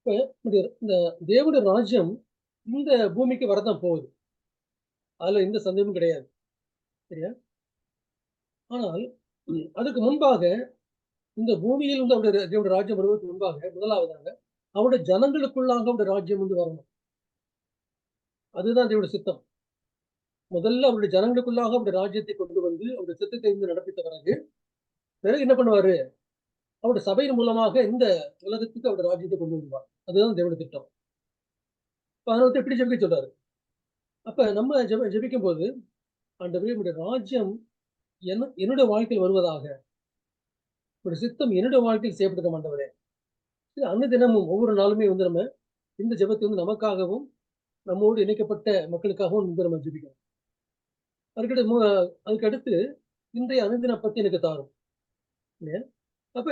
இப்ப இந்த தேவனுடைய ராஜ்யம் இந்த பூமிக்கு வரதான் போகுது. அதுல எந்த சந்தேகமும் கிடையாது. சரியா? ஆனால் அதுக்கு முன்பாக இந்த பூமியில் வந்து அவருடைய தேவனுடைய ராஜ்யம் வருவதற்கு முன்பாக முதலாவதாக அவருடைய ஜனங்களுக்குள்ளாக அவருடைய ராஜ்யம் வந்து வரணும். அதுதான் தேவனுடைய சித்தம். முதல்ல அவருடைய ஜனங்களுக்குள்ளாக அவருடைய ராஜ்யத்தை கொண்டு வந்து அவருடைய சித்தத்தை வந்து நடப்பித்த பிறகு, பிறகு என்ன பண்ணுவாரு? அவருடைய சபையின் மூலமாக இந்த உலகத்துக்கு அவருடைய ராஜ்யத்தை கொண்டு வருவார். அதுதான் தேவனுடைய திட்டம். இப்ப அத வந்து எப்படி ஜெபிக்க சொல்றாரு. அப்ப நம்ம ஜெபிக்கும்போது, ஆண்டவரே உம்முடைய ராஜ்யம் என்னுடைய வாழ்க்கையில் வருவதாக. உம்முடைய சித்தம் என்னுடைய வாழ்க்கையில் செய்யப்படட்டும் ஆண்டவரே. அனுதினமும் ஒவ்வொரு நாளுமே வந்து நம்ம இந்த ஜெபத்தை வந்து நமக்காகவும், நம்மோடு இணைக்கப்பட்ட மக்களுக்காகவும் வந்து நம்ம ஜெபிக்கணும். அதுக்கடுத்து அதுக்கு அடுத்து இன்றைய அனுதின அப்பத்தை எனக்கு தாரும். இல்லையா? அப்ப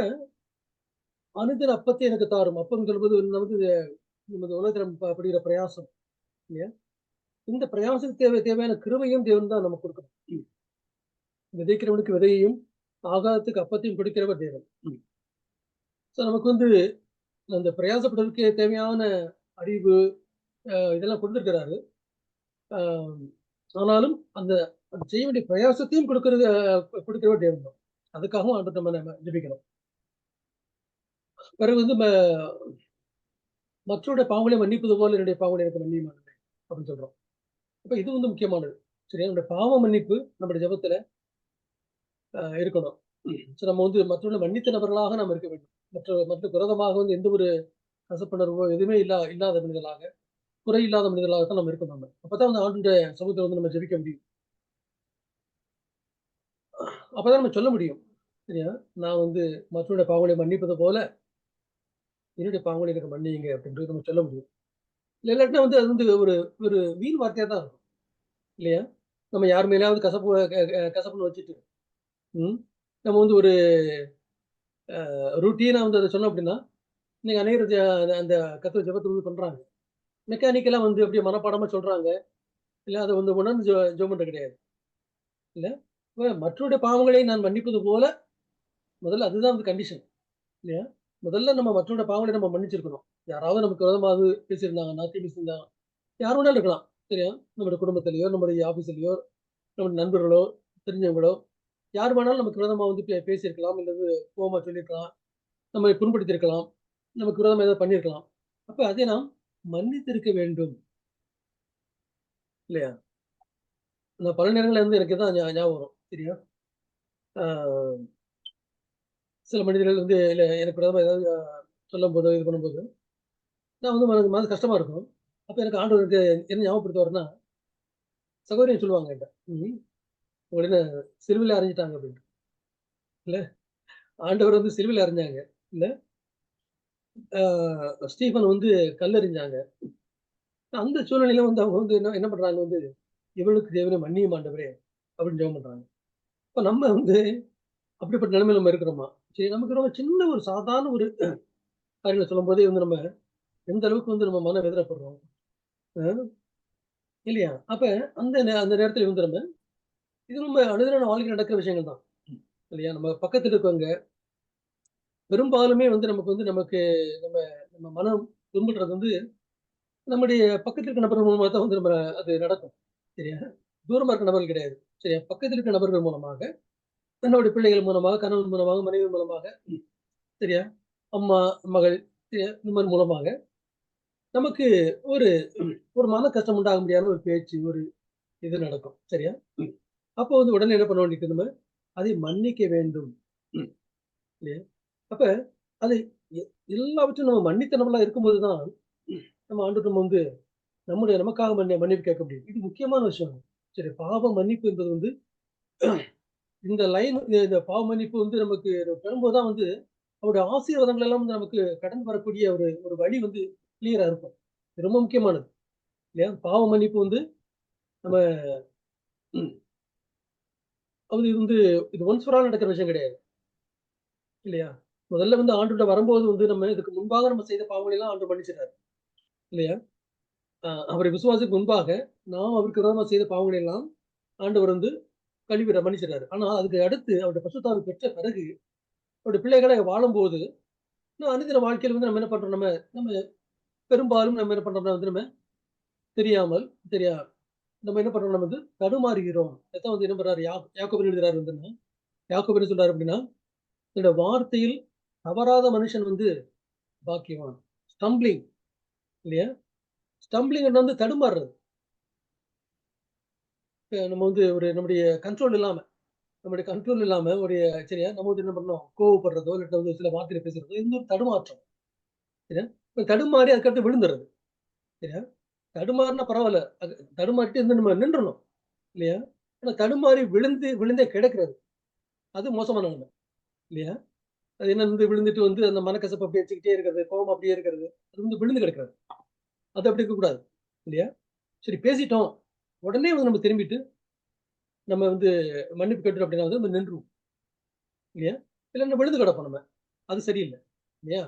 அனுதின அப்பத்தை எனக்கு தாரும். அப்பம் சொல்வது நமது நமது உலகத்துல நம்ம படுகிற பிரயாசம். இல்லையா? இந்த பிரயாசத்துக்கு தேவையான கிருபையும் தேவன் தான் நமக்கு கொடுக்கணும். விதைக்கிறவனுக்கு விதையையும், ஆகாரத்துக்கு அப்பத்தையும் கொடுக்கிறவர் தேவன். ஸோ நமக்கு வந்து அந்த பிரயாசப்படுவதற்கு தேவையான அறிவு, இதெல்லாம் குடுத்திருக்கிறாரு. அ ஆனாலும் அந்த அந்த செய்ய வேண்டிய பிரயாசத்தையும் குடுக்கிறவர் தேவன் தான். அதுக்காகவும் ஆண்டவர்ட்ட நம்ம ஜெபிக்கணும். பிறகு வந்து மற்றவருடைய பாவங்களை மன்னிப்பது போல என்னுடைய பாவங்களை எனக்கு மன்னியும் ஆண்டவரே அப்படின்னு சொல்றோம். அப்ப இது வந்து முக்கியமானது. சரியா? நம்முடைய பாவ மன்னிப்பு நம்முடைய ஜெபத்துல இருக்கணும். ஸோ நம்ம வந்து மற்றவர்களை மன்னித்த நபர்களாக நாம் இருக்க வேண்டும். மற்ற விரோதமாக வந்து எந்த ஒரு கசப்புணர்வோ எதுவுமே இல்லாத மனிதர்களாக, குறை இல்லாத மனிதர்களாகத்தான் நம்ம இருக்கணும் நம்ம. அப்பதான் வந்து ஆண்டவருடைய சமூகத்துல வந்து நம்ம ஜெபிக்க முடியும். அப்பதான் நம்ம சொல்ல முடியும். சரியா? நான் வந்து மற்றவருடைய பாவங்களை மன்னிப்பது போல, என்னுடைய பாவங்களை எனக்கு மன்னியுங்க அப்படின்றது நம்ம சொல்ல முடியும். இல்லாட்டினா வந்து அது வந்து ஒரு ஒரு வீண் வார்த்தையா தான் இருக்கும். இல்லையா? நம்ம யார் மேலயாவது கசப்புன்னு வச்சுட்டு, ம். நம்ம வந்து ஒரு ரூட்டீனா வந்து அத சொன்னோம் அப்படின்னா, இன்னைக்கு அநேகர் அந்த கர்த்தர் ஜெபத்த வந்து பண்றாங்க. மெக்கானிக்கலா வந்து அப்படியே மனப்பாடமா சொல்றாங்க. இல்ல அத வந்து உணர்ந்து ஜெபம் பண்றது கிடையாது. இல்ல. மற்றவருடைய பாவங்களை நான் மன்னிப்பது போல, முதல்ல அதுதான் வந்து கண்டிஷன். இல்லையா? முதல்ல நம்ம மற்றவருடைய பாவங்களை நம்ம மன்னிச்சிருக்கணும். யாராவது நமக்கு விரோதமாவது பேசியிருந்தாங்கன்னா, தீங்கு செஞ்சிருந்தாங்க. யார் வேணாலும் இருக்கலாம். சரியா? நம்முடைய குடும்பத்திலயோ, நம்முடைய ஆபீஸ்லயோ, நம்முடைய நண்பர்களோ, தெரிஞ்சவங்களோ, யார் வேணாலும் நமக்கு விரோதமா வந்து பேசியிருக்கலாம். இல்லது கோவமா சொல்லியிருக்கலாம். நம்மை புண்படுத்தியிருக்கலாம். நமக்கு விரோதமா ஏதாவது பண்ணியிருக்கலாம். அப்ப அதை நாம் மன்னித்திருக்க வேண்டும். இல்லையா? நான் பல நேரங்கள்ல வந்து எனக்கு இதான் ஞாபகம் வரும். சரியா? ஆ சில மனிதர்கள் வந்து இல்ல எனக்கு விரோதமா ஏதாவது சொல்லும்போதோ, இது பண்ணும்போது, நான் வந்து எனக்கு மனது கஷ்டமா இருக்கும். அப்ப எனக்கு ஆண்டவர் எனக்கு என்ன ஞாபகப்படுத்துவாருன்னா, சகோதரிகள் சொல்லுவாங்க என்ட்ட. ம். உங்கள என்ன சிலுவையில அறைஞ்சுட்டாங்க அப்டின்ட்டு. இல்ல ஆண்டவர் வந்து சிலுவையில அறைஞ்சாங்க. இல்ல ஸ்டீஃபன் வந்து கல்லெறிஞ்சாங்க. அந்த சூழ்நிலையில வந்து அவங்க வந்து என்ன என்ன பண்றாங்க வந்து, "இவளுக்கு தேவனே மன்னியும் ஆண்டவரே" அப்படின்னு ஜெபம் பண்றாங்க. இப்ப நம்ம வந்து அப்படிப்பட்ட நிலைமையில நம்ம இருக்கிறோமா? சரி நமக்கு ரொம்ப சின்ன ஒரு சாதாரண ஒரு காரியங்கள சொல்லும்போதே வந்து நம்ம எந்த அளவுக்கு வந்து நம்ம மன வேதனைப்படுறோம். அ இல்லையா? அப்ப அந்த நேரத்துல வந்து நம்ம இது நம்ம அனுதின வாழ்க்கையில நடக்கிற விஷயங்கள் தான். இல்லையா? நம்ம பக்கத்துல இருக்கவங்க பெரும்பாலுமே வந்து நமக்கு நம்ம நம்ம மனம் துன்புறுறது வந்து நம்முடைய பக்கத்துல இருக்க நபர்கள் மூலமா தான் வந்து அது நடக்கும். சரியா? தூரமா இருக்க நபர்கள் கிடையாது. சரியா? பக்கத்துல இருக்க நபர்கள் மூலமாக, தன்னுடைய பிள்ளைகள் மூலமாக, கணவன் மூலமாக, மனைவி மூலமாக, சரியா? அம்மா, மகள், சரியா? இந்த மாரி மூலமாக நமக்கு ஒரு ஒரு மன கஷ்டம் உண்டாக முடியாத ஒரு பேச்சு, ஒரு இது நடக்கும். சரியா? அப்போ வந்து உடனே என்ன பண்ண வேண்டியது நம்ம, அதை மன்னிக்க வேண்டும். இல்லையா? அப்ப அது எ எல்லாவற்றையும் நம்ம மன்னித்தனவங்களா இருக்கும்போது தான், நம்ம ஆண்டவரிடம் வந்து நமக்காக மன்னிப்பு கேட்க முடியும். இது முக்கியமான விஷயம். சரி, பாவ மன்னிப்பு என்பது வந்து இந்த பாவ மன்னிப்பு வந்து நமக்கு பெறும்போது தான் வந்து, அவருடைய ஆசீர்வாதங்கள் எல்லாம் வந்து நமக்கு கடந்து வரக்கூடிய ஒரு ஒரு வழி வந்து கிளியரா இருக்கும். இது ரொம்ப முக்கியமானது. இல்லையா? பாவ மன்னிப்பு வந்து நம்ம அது வந்து இது ஒன்ஸ் ஃபார் ஆல் நடக்கிற விஷயம் கிடையாது. இல்லையா? முதல்ல வந்து ஆண்டவர்ட்ட வரும்போது வந்து நம்ம இதுக்கு முன்பாக நம்ம செய்த பாவங்களை எல்லாம் ஆண்டவர் மன்னிச்சுட்டாரு. இல்லையா? அவரை விசுவாசத்துக்கு முன்பாக நாம் அவருக்கு விரோதமா செய்த பாவங்களை எல்லாம் ஆண்டவர் வந்து மன்னிச்சுட்டாரு. ஆனா அதுக்கு அடுத்து அவருடைய பரிசுத்த பெற்ற பிறகு அவருடைய பிள்ளைகளா வாழும்போது, அனுதின வாழ்க்கையில வந்து நம்ம என்ன பண்றோம்? நம்ம நம்ம பெரும்பாலும் நம்ம என்ன பண்றோம்னா வந்து நம்ம தெரியாமல் தெரியா நம்ம என்ன பண்றோம், நம்ம வந்து தடுமாறுகிறோம். அதான் வந்து என்ன பண்றாரு யாக்கோபு எழுதுறாரு வந்துன்னா, யாக்கோபு என்ன சொல்றாரு அப்படின்னா, "என்னோட வார்த்தையில் தவறாத மனுஷன் வந்து பாக்கியவான்." ஸ்டம்பிளிங் இல்லையா? ஸ்டம்பிளிங் வந்து தடுமாறுறது. நம்ம வந்து ஒரு நம்முடைய கண்ட்ரோல் இல்லாம ஒரு சரியா நம்ம வந்து என்ன பண்ணோம், கோவப்படுறதோ, இல்லாட்டி வந்து சில வார்த்தைகள பேசுறதோ, இது வந்து ஒரு தடுமாற்றம். சரியா? இப்ப தடுமாறி அதுக்கடுத்து விழுந்துறது. சரியா? தடுமாறுனா பரவால்ல. அது தடுமாறிட்டு இருந்து நம்ம நின்றணும். இல்லையா? ஆனா தடுமாறி விழுந்தே கிடக்கிறது. அது மோசமான நிலைமை. இல்லையா? அது என்ன வந்து விழுந்துட்டு வந்து அந்த மனக்கசப்பு அப்படியே வச்சுக்கிட்டே இருக்கிறது, கோவம் அப்படியே இருக்கிறது. அது வந்து விழுந்து கிடக்கிறது. அது அப்படி இருக்கக்கூடாது. இல்லையா? சரி பேசிட்டோம். உடனே வந்து நம்ம திரும்பிட்டு, நம்ம வந்து மன்னிப்பு கேட்டுட்டோம் அப்படின்னா வந்து நம்ம நின்றுவோம். இல்லையா? இல்லன்னா விழுந்து கிடப்போம் நம்ம. அது சரியில்ல. இல்லையா?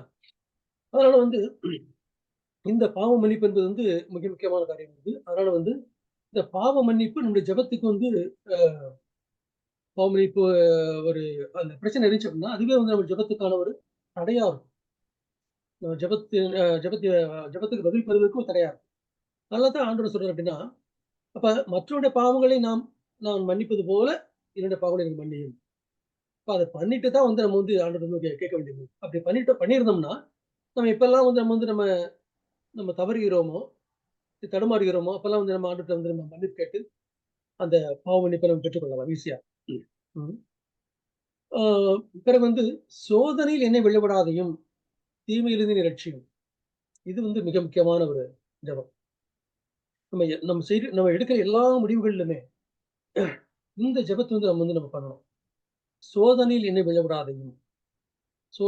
அதனால வந்து இந்த பாவ மன்னிப்பு என்பது வந்து மிக முக்கியமான காரியம் வந்து. அதனால வந்து இந்த பாவ மன்னிப்பு நம்முடைய ஜெபத்துக்கு வந்து அ பாவ மன்னிப்பு ஒரு அந்த பிரச்சனை இருந்துச்சு அப்படின்னா, அதுவே வந்து நம்ம ஜெபத்துக்கான ஒரு தடையா இருக்கும். நம்ம ஜெபத்துக்கு பதில் பெறுவதற்கு ஒரு தடையா இருக்கும். அதனால தான் ஆண்டவர் சொல்றாரு அப்படின்னா, அப்ப மற்றவருடைய பாவங்களை நான் மன்னிப்பது போல என்னுடைய பாவங்களை எனக்கு மன்னியும். அப்ப அத பண்ணிட்டு தான் வந்து நம்ம வந்து ஆண்டவர்ட்ட வந்து கேட்க வேண்டியது. அப்படி பண்ணியிருந்தோம்னா, நம்ம எப்பல்லாம் வந்து நம்ம நம்ம தவறுகிறோமோ, தடுமாறுகிறோமோ, அப்பல்லாம் வந்து நம்ம ஆண்டவர்ட்ட வந்து நம்ம மன்னிப்பு கேட்டு, அந்த பாவ மன்னிப்பை நம்ம பெற்றுக்கொள்ளலாம் ஈஸியா. ம். ம். ஆ பிறகு வந்து சோதனையில் என்னை விழவிடாதையும், தீமையிலிருந்து என்னை ரட்சியும். இது வந்து மிக முக்கியமான ஒரு ஜெபம். நம்ம எடுக்கிற எல்லா முடிவுகள்லுமே இந்த ஜெபத்த வந்து நம்ம பண்ணணும். சோதனையில் என்னை விழவிடாதையும். சோ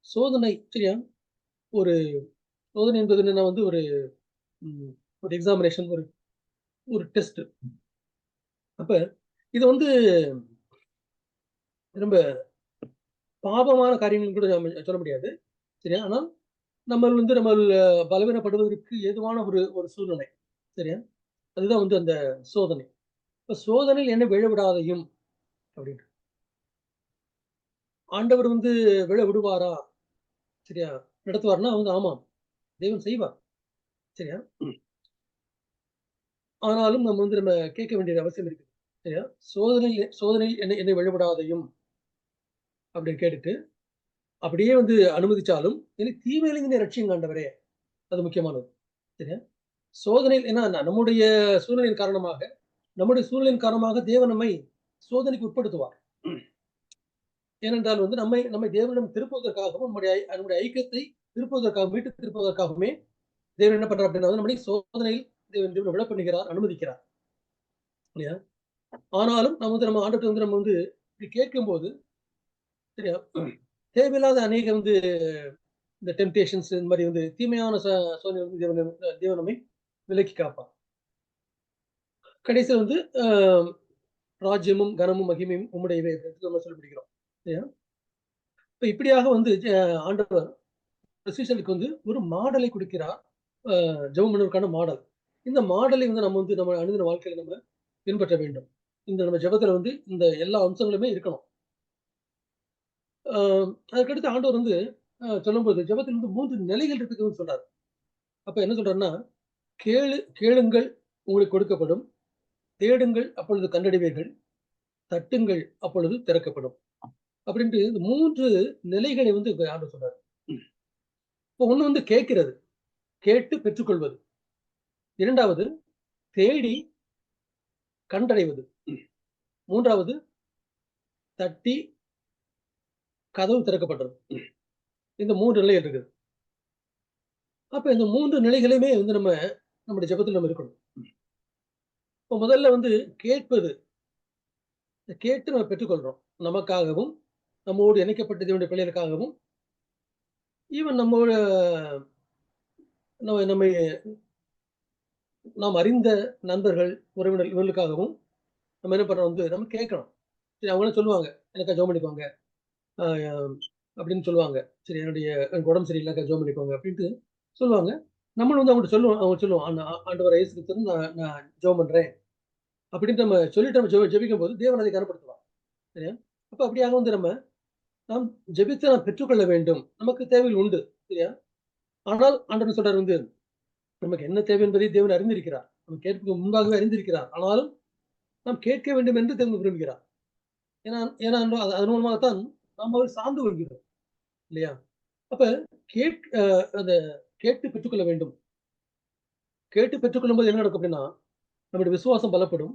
சோதனை சரியா? ஒரு சோதனை என்பது என்னன்னா வந்து ம் ஒரு எக்ஸாமினேஷன் ஒரு ஒரு டெஸ்ட். அப்ப இது வந்து ரொம்ப பாவமான காரியங்கள்னு கூட நம்ம சொல்ல முடியாது. சரியா? ஆனா நம்ம பலவீனப்படுவதற்கு ஏதுவான ஒரு ஒரு சூழ்நிலை. சரியா? அதுதான் வந்து அந்த சோதனை. இப்ப சோதனையில் என்னை விழவிடாதையும் அப்படின்னு. ஆண்டவர் வந்து விழ விடுவாரா? சரியா? நடத்துவார்ன்னா வந்து ஆமாம். தேவன் செய்வார். சரியா? ஆனாலும் நம்ம கேட்க வேண்டியது அவசியம் இருக்கு. சரியா? சோதனையில் என்னை என்னை விழவிடாதையும் அப்படின்னு கேட்டுட்டு, அப்படியே வந்து அனுமதிச்சாலும், என்னை தீமையிலிருந்து என்னை ரட்சியுங்க ஆண்டவரே! அது முக்கியமானது. சரியா? சோதனையில் ஏன்னா சூழ்நிலையின் காரணமாக நம்முடைய சூழ்நிலையின் காரணமாக தேவன் நம்மை சோதனைக்கு உட்படுத்துவார். ஏனென்றால் வந்து நம்மை நம்மை தேவனிடம் திருப்புவதற்காகவும், நம்முடைய ஐக்கியத்தை மீட்டு திருப்புவதற்காகவுமே தேவன் என்ன பண்றார் அப்படின்னா, நம்மை சோதனையில் தேவன் விழ பண்ணுகிறார், அனுமதிக்கிறார். இல்லையா? ஆனாலும் நம்ம ஆண்டவர்ட்ட வந்து நம்ம வந்து இப்படி கேட்கும்போது, சரியா? தேவையில்லாத அநேக வந்து இந்த டெம்ப்டேஷன்ஸ் இந்த மாரி வந்து தீமையான சோதனை வந்து தேவன் நம்மை விலக்கி காப்பார். கடைசில வந்து ராஜ்யமும், கனமும், மகிமையும் உம்முடையவே என்று நம்ம சொல்லி முடிக்கிறோம். இல்லையா? இப்ப இப்படியாக வந்து ஆண்டவர் சீஷர்களுக்கு வந்து ஒரு மாடலை குடுக்கிறார். ஜெபம் பண்ணுவதற்கான மாடல். இந்த மாடலை வந்து நம்ம அனுதின வாழ்க்கையில நம்ம பின்பற்ற வேண்டும். இந்த நம்ம ஜெபத்துல வந்து இந்த எல்லா அம்சங்களுமே இருக்கணும். அ அதுக்கடுத்து ஆண்டவர் வந்து சொல்லும்போது ஜெபத்தில் வந்து 3 நிலைகள் இருக்குதுன்னு சொல்றாரு. அப்ப என்ன சொல்றாருன்னா, கேளுங்கள் உங்களுக்கு கொடுக்கப்படும். தேடுங்கள் அப்பொழுது கண்டடைவீர்கள். தட்டுங்கள் அப்பொழுது திறக்கப்படும். அப்படின்ட்டு இந்த 3 நிலைகளை வந்து இங்க ஆண்டவர் சொல்றாரு. இப்ப ஒண்ணு வந்து கேட்கிறது. கேட்டு பெற்றுக்கொள்வது. 2வது தேடி கண்டடைவது. 3வது தட்டி கதவு திறக்கப்பட்டது. இந்த 3 நிலைகள் இருக்குது. அப்ப இந்த 3 நிலைகளையுமே வந்து நம்முடைய ஜெபத்துல நம்ம இருக்கணும். இப்ப முதல்ல வந்து கேட்பது. கேட்டு நம்ம பெற்றுக்கொள்றோம். நமக்காகவும், நம்மோடு இணைக்கப்பட்ட தேவனுடைய பிள்ளைகளுக்காகவும், ஈவன் நம்மை நாம் அறிந்த நண்பர்கள், உறவினர்கள் இவர்களுக்காகவும் நம்ம என்ன பண்றோம் வந்து நம்ம கேட்கணும். சரி அவங்களே சொல்லுவாங்க. "எனக்கா ஜெபம் பண்ணிக்கோங்க." அ அப்படின்னு சொல்லுவாங்க. சரி எனக்கு உடம்பு சரியில்லக்கா ஜெபம் பண்ணிக்கோங்க அப்படின்ட்டு சொல்லுவாங்க. நம்மளும் வந்து அவங்கள்ட்ட சொல்லுவோம். அவங்க சொல்லுவோம். ஆண்டவர் இயேசு கிறிஸ்துவின் நான் நான் ஜெபம் பண்றேன். அப்படின்ட்டு நம்ம சொல்லிட்டு நம்ம ஜெபிக்கும்போது தேவன் அதை கனப்படுத்துவார். சரியா? அப்ப அப்படியாக வந்து நாம் ஜெபித்து நாம் பெற்றுக்கொள்ள வேண்டும். நமக்கு தேவைகள் உண்டு. சரியா? ஆனால் ஆண்டவர் சொல்றார் வந்து, நமக்கு என்ன தேவை என்பதை தேவன் அறிந்திருக்கிறார். நம்ம கேட்பதற்கு முன்பாகவே அறிந்திருக்கிறார். ஆனாலும் நாம் கேட்க வேண்டும் என்று தேவன் விரும்புகிறார். ஏன்னா ஏன்னா அதன் மூலமாகத்தான் நாம் அவரை சார்ந்து கொள்கிறோம். இல்லையா? அப்ப கேட் அ அந்த கேட்டு பெற்றுக்கொள்ள வேண்டும். கேட்டு பெற்றுக்கொள்ளும்போது என்ன நடக்கும் அப்படின்னா, நம்முடைய விசுவாசம் பலப்படும்.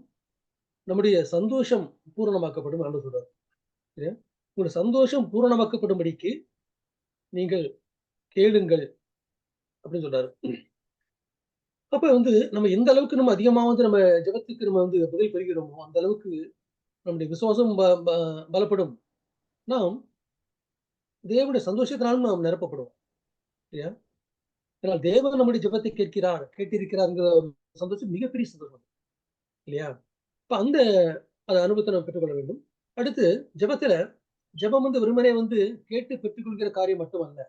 நம்முடைய சந்தோஷம் பூரணமாக்கப்படும் ஆண்டவர் சொல்றார். சரியா? உங்களுடைய சந்தோஷம் பூரணமாக்கப்படும்படிக்கு நீங்கள் கேளுங்கள் அப்படின்னு சொல்றாரு. அப்ப வந்து நம்ம எந்த அளவுக்கு நம்ம அதிகமா வந்து நம்ம ஜெபத்துக்கு நம்ம வந்து பதில் பெறுகிறோமோ, அந்த அளவுக்கு நம்முடைய விசுவாசம் பலப்படும். நாம் தேவனுடைய சந்தோஷத்தினாலும் நாம் நிரப்பப்படுவோம். இல்லையா? ஏன்னா தேவன் நம்முடைய ஜெபத்தை கேட்கிறார், கேட்டிருக்கிறார்ங்கிற ஒரு சந்தோஷம் மிகப்பெரிய சந்தோஷம். இல்லையா? இப்ப அந்த அனுபவத்தை நாம் பெற்றுக்கொள்ள வேண்டும். அடுத்து ஜெபத்துல ஜெபம் வந்து வெறுமனே வந்து கேட்டு பெற்றுக்கொள்கிற காரியம் மட்டுமல்ல.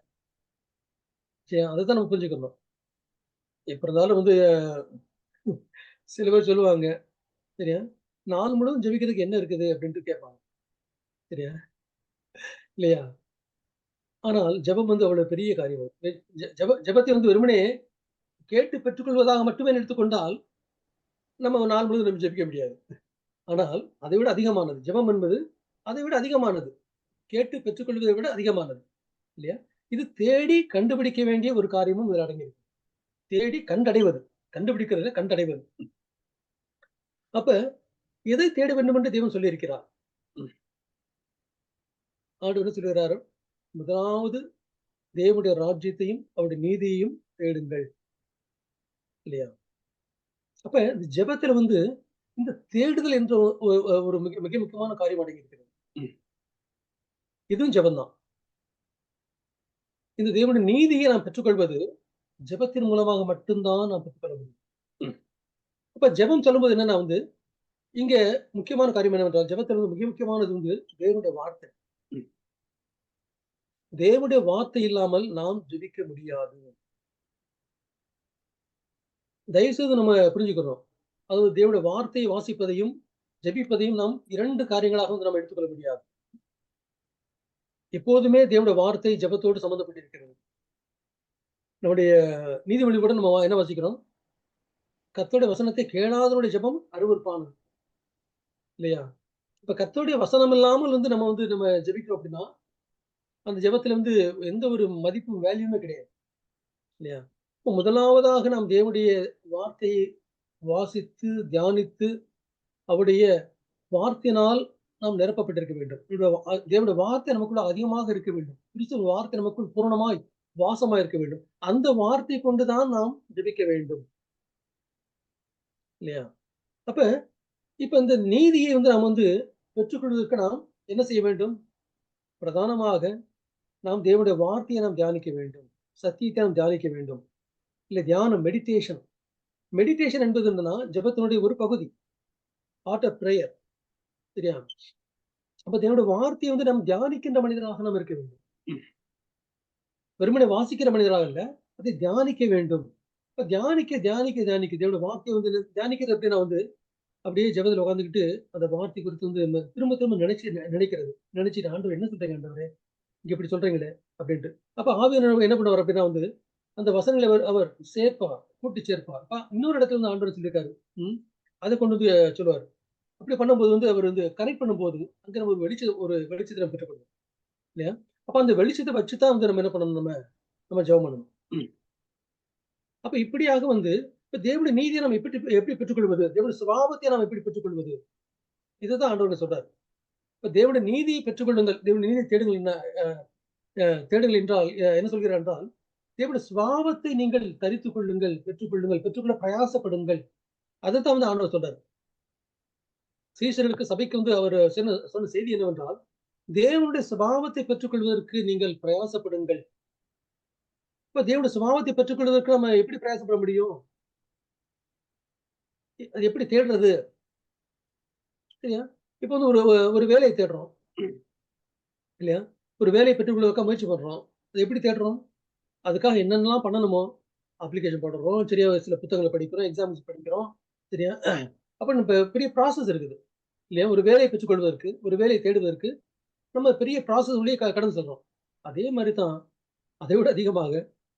சரியா? அதத்தான் நம்ம புரிஞ்சுக்கணும். எப்ப இருந்தாலும் வந்து சில பேர் சொல்லுவாங்க. சரியா? நாள் முழுவதும் ஜெபிக்கிறதுக்கு என்ன இருக்குது? அப்படின்ட்டு கேட்பாங்க. சரியா? இல்லையா? ஆனால் ஜெபம் வந்து அவ்வளவு பெரிய காரியம் அது. ஜெபத்தை வந்து வெறுமனே கேட்டு பெற்றுக்கொள்வதாக மட்டுமே எடுத்துக்கொண்டால், நம்ம நாள் முழுவதும் நம்ம ஜெபிக்க முடியாது. ஆனால் அதை விட அதிகமானது. ஜெபம் என்பது அதை விட அதிகமானது. கேட்டு பெற்றுக்கொள்வதை விட அதிகமானது. இல்லையா? இது தேடி கண்டுபிடிக்க வேண்டிய ஒரு காரியமும் இதில் அடங்கியிருக்கு. தேடி கண்டடைவது. கண்டுபிடிக்கிறது கண்டடைவது. அப்ப எதை தேட வேண்டும் என்று தேவன் சொல்லியிருக்கிறார்? ஆண்டவர் என்ன சொல்லுகிறாரு? முதலாவது தேவனுடைய ராஜ்யத்தையும், அவருடைய நீதியையும் தேடுங்கள். இல்லையா? அப்ப இந்த ஜெபத்துல வந்து இந்த தேடுதல் என்ற ஒரு மிக மிக முக்கியமான காரியம் அடங்கியிருக்கிறது. இதுவும் ஜெபம் தான். இந்த தேவனுடைய நீதியை நாம் பெற்றுக்கொள்வது ஜெபத்தின் மூலமாக மட்டும் தான் நாம் பெற்றுக்கொள்ள முடியும். அப்ப ஜெபம் சொல்லும்போது என்னன்னா வந்து, இங்க முக்கியமான காரியம் என்னவென்றால், ஜெபத்துல வந்து மிக முக்கியமானது வந்து தேவனுடைய வார்த்தை. தேவனுடைய வார்த்தை இல்லாமல் நாம் ஜெபிக்க முடியாது. தயவுசெய்து நம்ம புரிஞ்சுக்கணும். அதாவது தேவனுடைய வார்த்தையை வாசிப்பதையும், ஜெபிப்பதையும் நாம் 2 காரியங்களாக வந்து நம்ம எடுத்துக்கொள்ள முடியாது. எப்போதுமே தேவனுடைய வார்த்தை ஜெபத்தோடு சம்பந்தப்பட்டிருக்கிறது. நம்முடைய நீதிமொழி கூட நம்ம என்ன வாசிக்கிறோம்? கர்த்தருடைய வசனத்தை கேளாதவனுடைய ஜெபம் அருவருப்பானது. இல்லையா? இப்ப கர்த்தருடைய வசனம் இல்லாமல் வந்து நம்ம ஜெபிக்கிறோம் அப்படின்னா, அந்த ஜெபத்துல வந்து எந்த ஒரு மதிப்பும் வேல்யூமே கிடையாது. இல்லையா? இப்ப முதலாவதாக நாம் தேவனுடைய வார்த்தையை வாசித்து, தியானித்து, அவருடைய வார்த்தையினால் நாம் நிரப்பப்பட்டிருக்க வேண்டும். தேவனுடைய வார்த்தை நமக்குள்ள அதிகமாக இருக்க வேண்டும். கிறிஸ்துவின் வார்த்தை நமக்குள் பூரணமாய் வாசமாய் இருக்க வேண்டும். அந்த வார்த்தை கொண்டு தான் நாம் ஜெபிக்க வேண்டும். இல்லையா? அப்ப இப்ப இந்த நீதியை வந்து நாம் வந்து பெற்றுக்கொள்வதற்கு நாம் என்ன செய்ய வேண்டும்? பிரதானமாக நாம் தேவனுடைய வார்த்தையை நாம் தியானிக்க வேண்டும். சத்தியத்தை நாம் தியானிக்க வேண்டும். இல்ல தியானம் மெடிடேஷன். மெடிடேஷன் என்பது என்னன்னா, ஜெபத்தினுடைய ஒரு பகுதி. Part of prayer. சரியா? அப்ப தேவனுடைய வார்த்தையை வந்து நாம் தியானிக்கின்ற மனிதராக நாம் இருக்க வேண்டும். வெறுமனே வாசிக்கிற மனிதராக அல்ல, அதை தியானிக்க வேண்டும். இப்ப தியானிக்க தேவனுடைய வார்த்தையை வந்து தியானிக்கிறது எப்படின்னா வந்து, அப்படியே ஜெபத்துல உட்கார்ந்துகிட்டு, அந்த வார்த்தை குறித்து வந்து நம்ம திரும்ப திரும்ப நினைக்கிறது. நினைச்சுட்டு ஆண்டவரே என்ன சொல்றீங்க ஆண்டவரே? இங்க இப்படி சொல்றீங்களே! அப்படின்ட்டு. அப்ப ஆவியானவர் என்ன பண்ணுவார் அப்படின்னா வந்து, அந்த வசனங்களை அவர் அவர் சேர்ப்பார். கூட்டி சேர்ப்பார். இன்னொரு இடத்துல வந்து ஆண்டவர் சொல்லியிருக்காரு. ம். அத கொண்டு வந்து சொல்லுவாரு. அப்படி பண்ணும்போது வந்து அவர் வந்து கனெக்ட் பண்ணும்போது, அங்க நம்ம ஒரு வெளிச்சத்த நம்ம பெற்றுக்கொள்வோம். இல்லையா? அப்ப அந்த வெளிச்சத்த வச்சு தான் வந்து நம்ம என்ன பண்ணணும் நம்ம ஜெபம் பண்ணணும். ம். அப்ப இப்படியாக வந்து இப்ப தேவனுடைய நீதியை நம்ம எப்படி எப்படி பெற்றுக்கொள்வது? தேவனுடைய சுபாவத்தை நாம் எப்படி பெற்றுக்கொள்வது? இதுதான் ஆண்டவர் சொல்றாரு. இப்ப தேவனுடைய நீதியை பெற்றுக்கொள்ளுங்கள். தேவனுடைய நீதியை தேடுங்கள் தேடுங்கள் என்றால் என்ன சொல்கிறார் என்றால், தேவனுடைய சுபாவத்தை நீங்கள் தரித்துக் கொள்ளுங்கள், பெற்றுக்கொள்ள பிரயாசப்படுங்கள். அதத்தான் வந்து ஆண்டவர் சொல்றாரு. சீஷர்களுக்கு சபைக்கு வந்து அவர் சொன்ன செய்தி என்னவென்றால், தேவனுடைய சுபாவத்தை பெற்றுக்கொள்வதற்கு நீங்கள் பிரயாசப்படுங்கள். இப்ப தேவனுடைய சுபாவத்தை பெற்றுக்கொள்வதற்கு நம்ம எப்படி பிரயாசப்பட முடியும்? அது எப்படி தேடுறது? சரியா? இப்ப வந்து ஒரு ஒரு வேலைய தேடுறோம். இல்லையா? ஒரு வேலைய பெற்றுக்கொள்வதற்காக முயற்சி பண்றோம். அத எப்படி தேடுறோம்? அதுக்காக என்னென்னலாம் பண்ணணுமோ, அப்ளிகேஷன் போடுறோம். சரியா சில புத்தகங்கள படிக்கிறோம். எக்ஸாம்ஸ் படிக்கிறோம். சரியா? அப்ப நம்ம பெரிய ப்ராசஸ் இருக்குது. இல்லையா? ஒரு வேலையை பெற்றுக்கொள்வதற்கு, ஒரு வேலையை தேடுவதற்கு, நம்ம பெரிய ப்ராசஸ் வழியா கடந்து செல்றோம். அதே மாரி தான், அதை விட அதிகமாக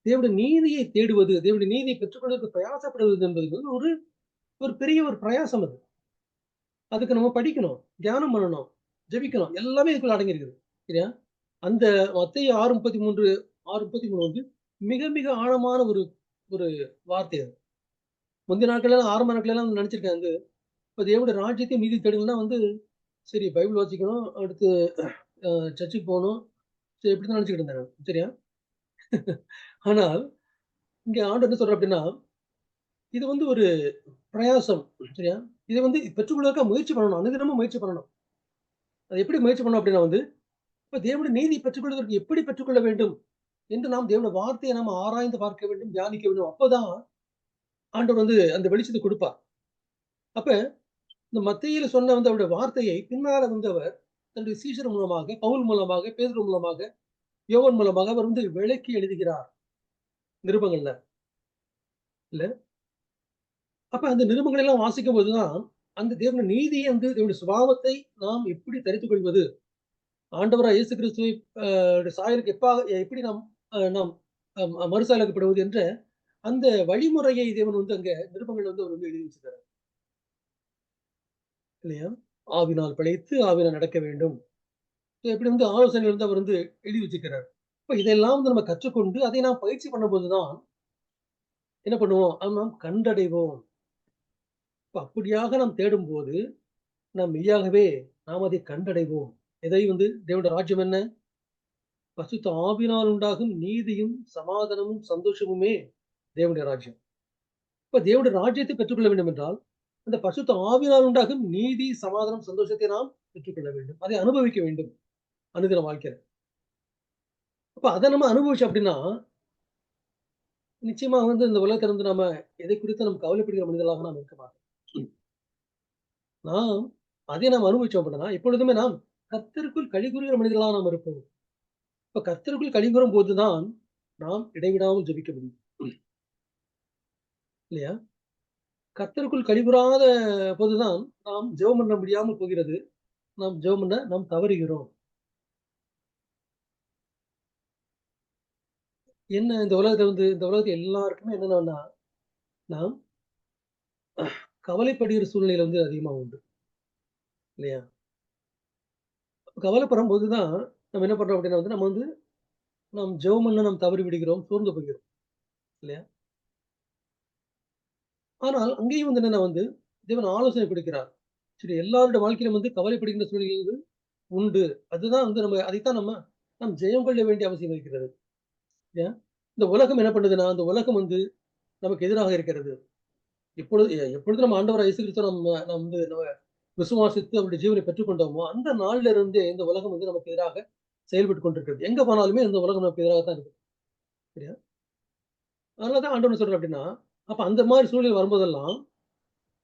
தேவனுடைய நீதியை தேடுவது, தேவனுடைய நீதியை பெற்றுக்கொள்வதற்கு பிரயாசப்படுவது என்பது வந்து ஒரு ஒரு பெரிய ஒரு பிரயாசம் அது. அதுக்கு நம்ம படிக்கணும், தியானம் பண்ணணும், ஜெபிக்கணும். எல்லாமே இதுக்குள்ள அடங்கியிருக்குது. சரியா? அந்த மத்தேயு 6:33 6:33 வந்து மிக, மிக ஆழமான ஒரு ஒரு வார்த்தை அது. முந்தைய நாட்களெல்லாம் ஆரம்ப நாட்களெல்லாம் நெனச்சிருக்கேன் வந்து, இப்ப தேவனுடைய ராஜ்யத்தையும் நீதி தேடுங்கன்னா வந்து, சரி பைபிள் வாசிக்கணும், அடுத்து அ சர்ச்சுக்கு போணும். சரி இப்படித்தான் நெனச்சுக்கிட்டு இருந்தேன் நான். சரியா? ஆனால், இங்க ஆண்டவர் என்ன சொல்றார் அப்படின்னா, இது வந்து ஒரு பிரயாசம். சரியா? இத வந்து பெற்றுக்கொள்வதற்காக முயற்சி பண்ணணும். அனுதினமும் முயற்சி பண்ணணும். அது எப்படி முயற்சி பண்ணணும் அப்படின்னா வந்து, இப்ப தேவனுடைய நீதியை பெற்றுக்கொள்வதற்கு எப்படி பெற்றுக்கொள்ள வேண்டும் என்று நாம் தேவனுடைய வார்த்தையை நாம் ஆராய்ந்து பார்க்க வேண்டும், தியானிக்க வேண்டும். அப்பதான் ஆண்டவர் வந்து அந்த வெளிச்சத்தை குடுப்பார். அப்ப இந்த மத்தேயுல சொன்ன வந்து அவருடைய வார்த்தையை பின்னால வந்து அவர் தன்னுடைய சீஷர் மூலமாக, பவுல் மூலமாக, பேதுரு மூலமாக, யோவான் மூலமாக அவர் வந்து விளக்கி எழுதுகிறார் நிருபங்கள்ல. இல்ல? அப்ப அந்த நிருபங்களை எல்லாம் வாசிக்கும்போது தான், அந்த தேவனுடைய நீதியை வந்து தேவனுடைய சுபாவத்தை நாம் எப்படி தரித்துக் கொள்வது? ஆண்டவராய் இயேசு கிறிஸ்துவை சாயலுக்கு எப்படி நாம் நாம் மறுசாயலாக்கப்படுவது என்ற அந்த வழிமுறையை தேவன் வந்து அங்க நிருபங்கள்ல வந்து அவர் வந்து எழுதி வச்சிருக்காரு. இல்லையா? ஆவினால் பிழைத்து, ஆவினால் நடக்க வேண்டும். இப்படி வந்து ஆலோசனைகள் வந்து அவர் வந்து எழுதி வச்சிருக்கிறார். இப்ப இதெல்லாம் வந்து நம்ம கற்றுக்கொண்டு, அதை நாம் பயிற்சி பண்ணும்போது தான் என்ன பண்ணுவோம்? நாம் கண்டடைவோம். இப்ப அப்படியாக நாம் தேடும்போது, நாம் மெய்யாகவே நாம் அதை கண்டடைவோம். எதை வந்து தேவனுடைய ராஜ்யம் என்ன? பரிசுத்த ஆவியினால் உண்டாகும் நீதியும், சமாதானமும், சந்தோஷமுமே தேவனுடைய ராஜ்யம். இப்ப தேவனுடைய ராஜ்யத்தை பெற்றுக்கொள்ள வேண்டும் என்றால், அந்த பரிசுத்த ஆவியினால் உண்டாகும் நீதி, சமாதானம், சந்தோஷத்தை நாம் பெற்றுக்கொள்ள வேண்டும். அதை அனுபவிக்க வேண்டும் அனுதின வாழ்க்கையில. அப்ப அத நம்ம அனுபவிச்சோம் அப்படின்னா, நிச்சயமா வந்து இந்த உலகத்துல வந்து நம்ம எதை குறித்து நம்ம கவலைப்படுகிற மனிதர்களாக நாம் இருக்க மாட்டோம். நாம் அதை நாம் அனுபவிச்சோம் அப்படின்னா, எப்பொழுதுமே நாம் கர்த்தருக்குள் களிகூறுகிற மனிதர்களாக நாம் இருப்போம். இப்ப கர்த்தருக்குள் களிகூறும் போதுதான் நாம் இடைவிடாமல் ஜெபிக்க முடியும். இல்லையா? கர்த்தருக்குள் களிகூறாத போதுதான் நாம் ஜெபம் பண்ண முடியாமல் போகிறது. நாம் ஜெபம் பண்ண நாம் தவறுகிறோம். என்ன இந்த உலகத்துல வந்து இந்த உலகத்துல எல்லாருக்குமே என்னன்னா, நாம் கவலைப்படுகிற சூழ்நிலையில வந்து அதிகமா உண்டு. இல்லையா? கவலைப்படும்போது தான் நம்ம என்ன பண்றோம் அப்படின்னா வந்து, நம்ம வந்து நாம் ஜெபம் பண்ண நாம் தவறி விடுகிறோம், சோர்ந்து போகிறோம். இல்லையா? ஆனால் அங்கேயும் வந்து என்னன்னா வந்து, தேவன் ஆலோசனை கொடுக்கிறார். சரி எல்லாருடைய வாழ்க்கையிலும் வந்து கவலைப்படுகின்ற சூழ்நிலைகள் உண்டு. அதுதான் வந்து நம்ம அதைத்தான் நாம் ஜெயம் கொள்ள வேண்டிய அவசியம் இருக்கிறது. இல்லையா? இந்த உலகம் என்ன பண்ணுதுன்னா, அந்த உலகம் வந்து நமக்கு எதிராக இருக்கிறது. எப்பொழுது நம்ம ஆண்டவராகிய இயேசு கிறிஸ்துவ நம்ம வந்து நம்ம விசுவாசித்து அவருடைய ஜீவனை பெற்றுக் கொண்டோமோ, அந்த நாள்ல இருந்தே இந்த உலகம் வந்து நமக்கு எதிராக செயல்பட்டுக் கொண்டிருக்கிறது. எங்க போனாலுமே இந்த உலகம் நமக்கு எதிராக தான் இருக்கு. சரியா? அதனால தான் ஆண்டவர் என்ன சொல்றார் அப்படின்னா, அப்ப அந்த மாரி சூழ்நிலை வரும்போதெல்லாம்,